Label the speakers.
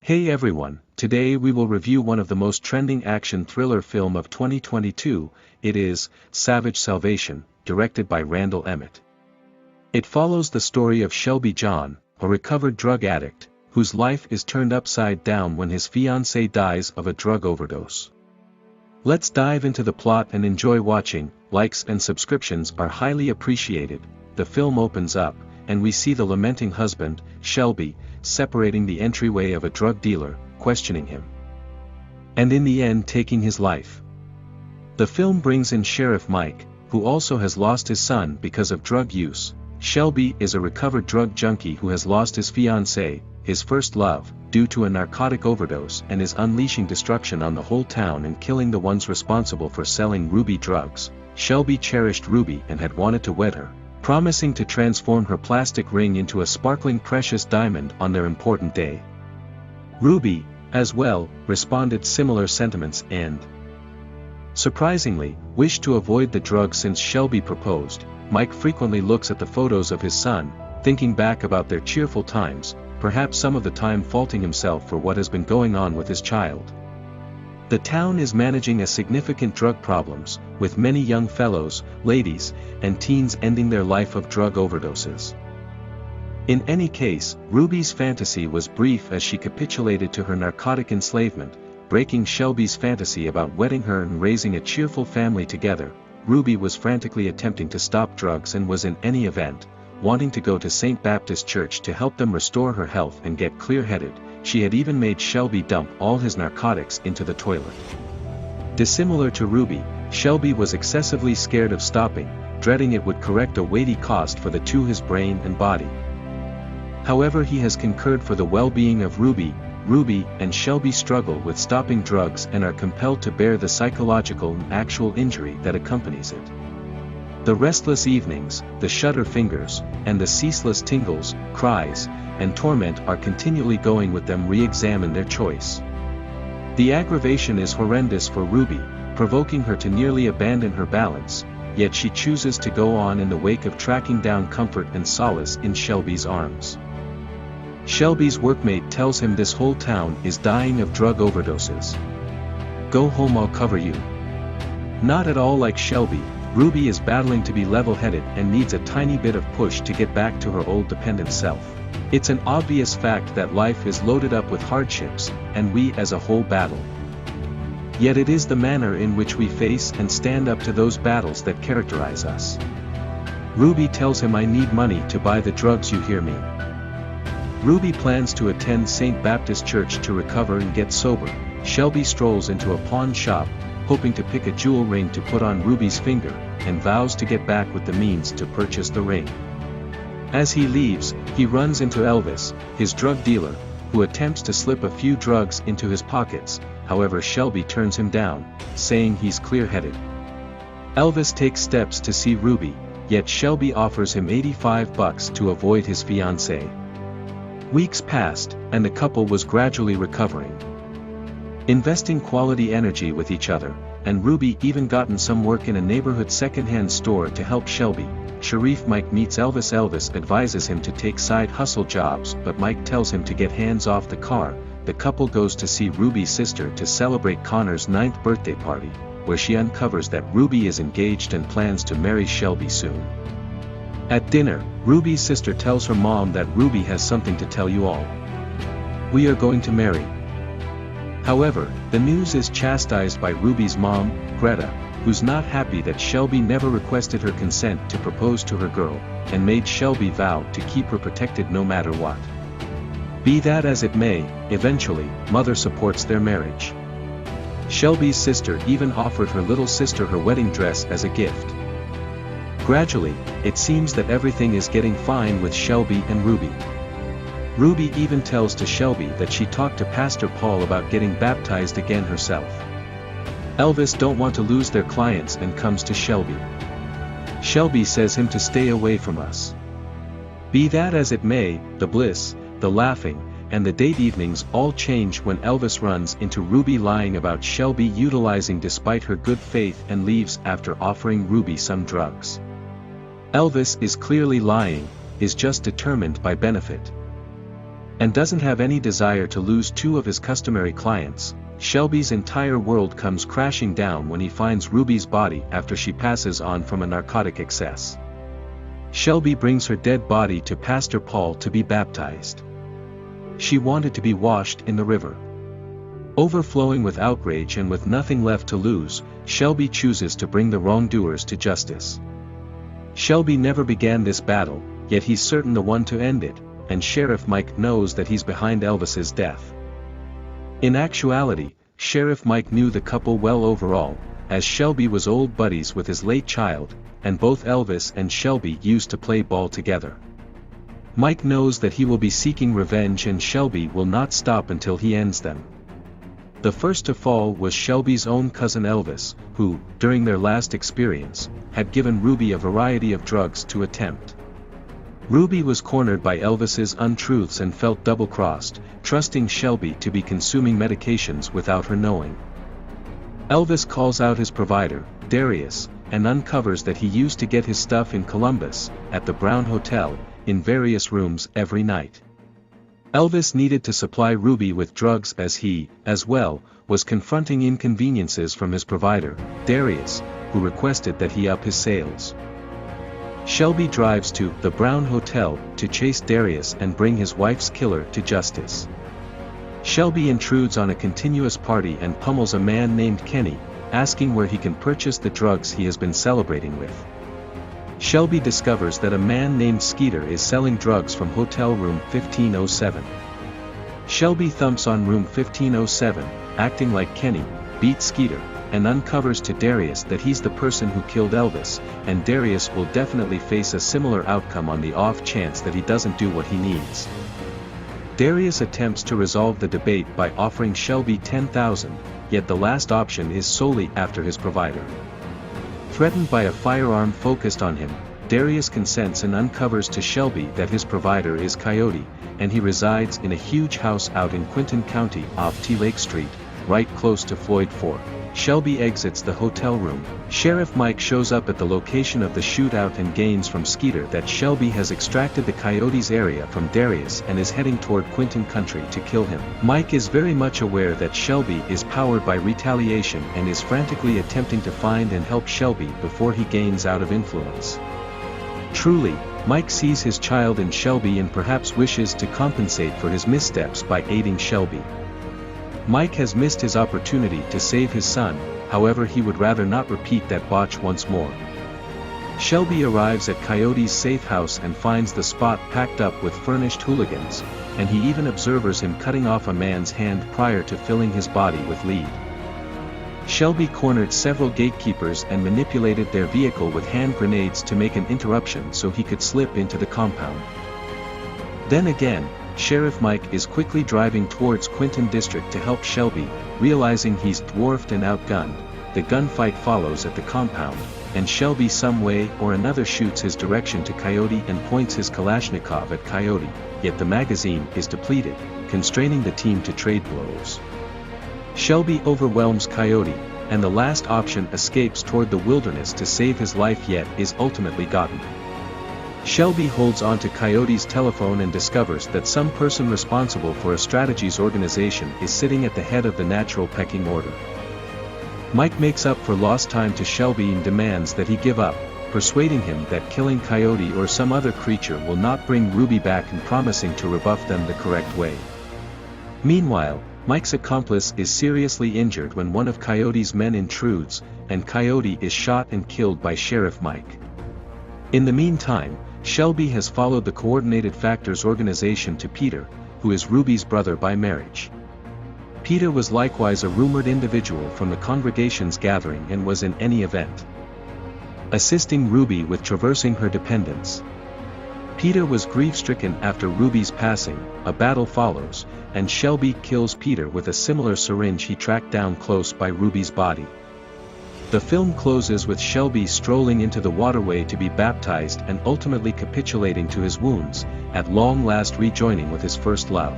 Speaker 1: Hey everyone, today we will review one of the most trending action thriller film of 2022, it is, Savage Salvation, directed by Randall Emmett. It follows the story of Shelby John, a recovered drug addict, whose life is turned upside down when his fiancée dies of a drug overdose. Let's dive into the plot and enjoy watching. Likes and subscriptions are highly appreciated. The film opens up, and we see the lamenting husband, Shelby, separating the entryway of a drug dealer, questioning him, and in the end taking his life. The film brings in Sheriff Mike, who also has lost his son because of drug use. Shelby is a recovered drug junkie who has lost his fiancée, his first love, due to a narcotic overdose and is unleashing destruction on the whole town and killing the ones responsible for selling Ruby drugs. Shelby cherished Ruby and had wanted to wed her, promising to transform her plastic ring into a sparkling precious diamond on their important day. Ruby, as well, responded similar sentiments and, surprisingly, wished to avoid the drug since Shelby proposed. Mike frequently looks at the photos of his son, thinking back about their cheerful times, perhaps some of the time faulting himself for what has been going on with his child. The town is managing a significant drug problems, with many young fellows, ladies, and teens ending their life of drug overdoses. In any case, Ruby's fantasy was brief as she capitulated to her narcotic enslavement, breaking Shelby's fantasy about wedding her and raising a cheerful family together. Ruby was frantically attempting to stop drugs and was in any event, wanting to go to St. Baptist Church to help them restore her health and get clear-headed. She had even made Shelby dump all his narcotics into the toilet. Dissimilar to Ruby, Shelby was excessively scared of stopping, dreading it would correct a weighty cost for the two, his brain and body. However, he has concurred for the well-being of Ruby. Ruby and Shelby struggle with stopping drugs and are compelled to bear the psychological and actual injury that accompanies it. The restless evenings, the shudder fingers, and the ceaseless tingles, cries, and torment are continually going with them re-examine their choice. The aggravation is horrendous for Ruby, provoking her to nearly abandon her balance, yet she chooses to go on in the wake of tracking down comfort and solace in Shelby's arms. Shelby's workmate tells him this whole town is dying of drug overdoses. Go home, I'll cover you. Not at all like Shelby, Ruby is battling to be level-headed and needs a tiny bit of push to get back to her old dependent self. It's an obvious fact that life is loaded up with hardships, and we as a whole battle. Yet it is the manner in which we face and stand up to those battles that characterize us. Ruby tells him, I need money to buy the drugs, you hear me? Ruby plans to attend St. Baptist Church to recover and get sober. Shelby strolls into a pawn shop, hoping to pick a jewel ring to put on Ruby's finger, and vows to get back with the means to purchase the ring. As he leaves, he runs into Elvis, his drug dealer, who attempts to slip a few drugs into his pockets. However, Shelby turns him down, saying he's clear-headed. Elvis takes steps to see Ruby, yet Shelby offers him $85 to avoid his fiancée. Weeks passed, and the couple was gradually recovering, investing quality energy with each other, and Ruby even gotten some work in a neighborhood second-hand store to help Shelby. Sheriff Mike meets Elvis. Elvis advises him to take side hustle jobs, but Mike tells him to get hands off the car. The couple goes to see Ruby's sister to celebrate Connor's 9th birthday party, where she uncovers that Ruby is engaged and plans to marry Shelby soon. At dinner, Ruby's sister tells her mom that Ruby has something to tell you all. We are going to marry. However, the news is chastised by Ruby's mom, Greta, who's not happy that Shelby never requested her consent to propose to her girl, and made Shelby vow to keep her protected no matter what. Be that as it may, eventually, Mother supports their marriage. Shelby's sister even offered her little sister her wedding dress as a gift. Gradually, it seems that everything is getting fine with Shelby and Ruby. Ruby even tells to Shelby that she talked to Pastor Paul about getting baptized again herself. Elvis don't want to lose their clients and comes to Shelby. Shelby says him to stay away from us. Be that as it may, the bliss, the laughing, and the date evenings all change when Elvis runs into Ruby lying about Shelby utilizing despite her good faith and leaves after offering Ruby some drugs. Elvis is clearly lying, is just determined by benefit. and doesn't have any desire to lose two of his customary clients, Shelby's entire world comes crashing down when he finds Ruby's body after she passes on from a narcotic excess. Shelby brings her dead body to Pastor Paul to be baptized. She wanted to be washed in the river. Overflowing with outrage and with nothing left to lose, Shelby chooses to bring the wrongdoers to justice. Shelby never began this battle, yet he's certain the one to end it, and Sheriff Mike knows that he's behind Elvis's death. In actuality, Sheriff Mike knew the couple well overall, as Shelby was old buddies with his late child, and both Elvis and Shelby used to play ball together. Mike knows that he will be seeking revenge and Shelby will not stop until he ends them. The first to fall was Shelby's own cousin Elvis, who, during their last experience, had given Ruby a variety of drugs to attempt. Ruby was cornered by Elvis's untruths and felt double-crossed, trusting Shelby to be consuming medications without her knowing. Elvis calls out his provider, Darius, and uncovers that he used to get his stuff in Columbus, at the Brown Hotel, in various rooms every night. Elvis needed to supply Ruby with drugs as he, as well, was confronting inconveniences from his provider, Darius, who requested that he up his sales. Shelby drives to the Brown Hotel to chase Darius and bring his wife's killer to justice. Shelby intrudes on a continuous party and pummels a man named Kenny, asking where he can purchase the drugs he has been celebrating with. Shelby discovers that a man named Skeeter is selling drugs from hotel room 1507. Shelby thumps on room 1507, acting like Kenny, beats Skeeter, and uncovers to Darius that he's the person who killed Elvis, and Darius will definitely face a similar outcome on the off chance that he doesn't do what he needs. Darius attempts to resolve the debate by offering Shelby $10,000, yet the last option is solely after his provider. Threatened by a firearm focused on him, Darius consents and uncovers to Shelby that his provider is Coyote, and he resides in a huge house out in Quinton County off T Lake Street, right close to Floyd Fork. Shelby exits the hotel room. Sheriff Mike shows up at the location of the shootout and gains from Skeeter that Shelby has extracted the Coyote's area from Darius and is heading toward Quinton Country to kill him. Mike is very much aware that Shelby is powered by retaliation and is frantically attempting to find and help Shelby before he gains out of influence. Truly, Mike sees his child in Shelby and perhaps wishes to compensate for his missteps by aiding Shelby. Mike has missed his opportunity to save his son, however he would rather not repeat that botch once more. Shelby arrives at Coyote's safe house and finds the spot packed up with furnished hooligans, and he even observes him cutting off a man's hand prior to filling his body with lead. Shelby cornered several gatekeepers and manipulated their vehicle with hand grenades to make an interruption so he could slip into the compound. Then again, Sheriff Mike is quickly driving towards Quinton District to help Shelby, realizing he's dwarfed and outgunned. The gunfight follows at the compound, and Shelby some way or another shoots his direction to Coyote and points his Kalashnikov at Coyote, yet the magazine is depleted, constraining the team to trade blows. Shelby overwhelms Coyote, and the last option escapes toward the wilderness to save his life yet is ultimately gotten. Shelby holds onto Coyote's telephone and discovers that some person responsible for a strategies organization is sitting at the head of the natural pecking order. Mike makes up for lost time to Shelby and demands that he give up, persuading him that killing Coyote or some other creature will not bring Ruby back and promising to rebuff them the correct way. Meanwhile, Mike's accomplice is seriously injured when one of Coyote's men intrudes, and Coyote is shot and killed by Sheriff Mike. In the meantime, Shelby has followed the Coordinated Factors organization to Peter, who is Ruby's brother by marriage. Peter was likewise a rumored individual from the congregation's gathering and was in any event assisting Ruby with traversing her dependence. Peter was grief-stricken after Ruby's passing. A battle follows, and Shelby kills Peter with a similar syringe he tracked down close by Ruby's body. The film closes with Shelby strolling into the waterway to be baptized and ultimately capitulating to his wounds, at long last rejoining with his first love.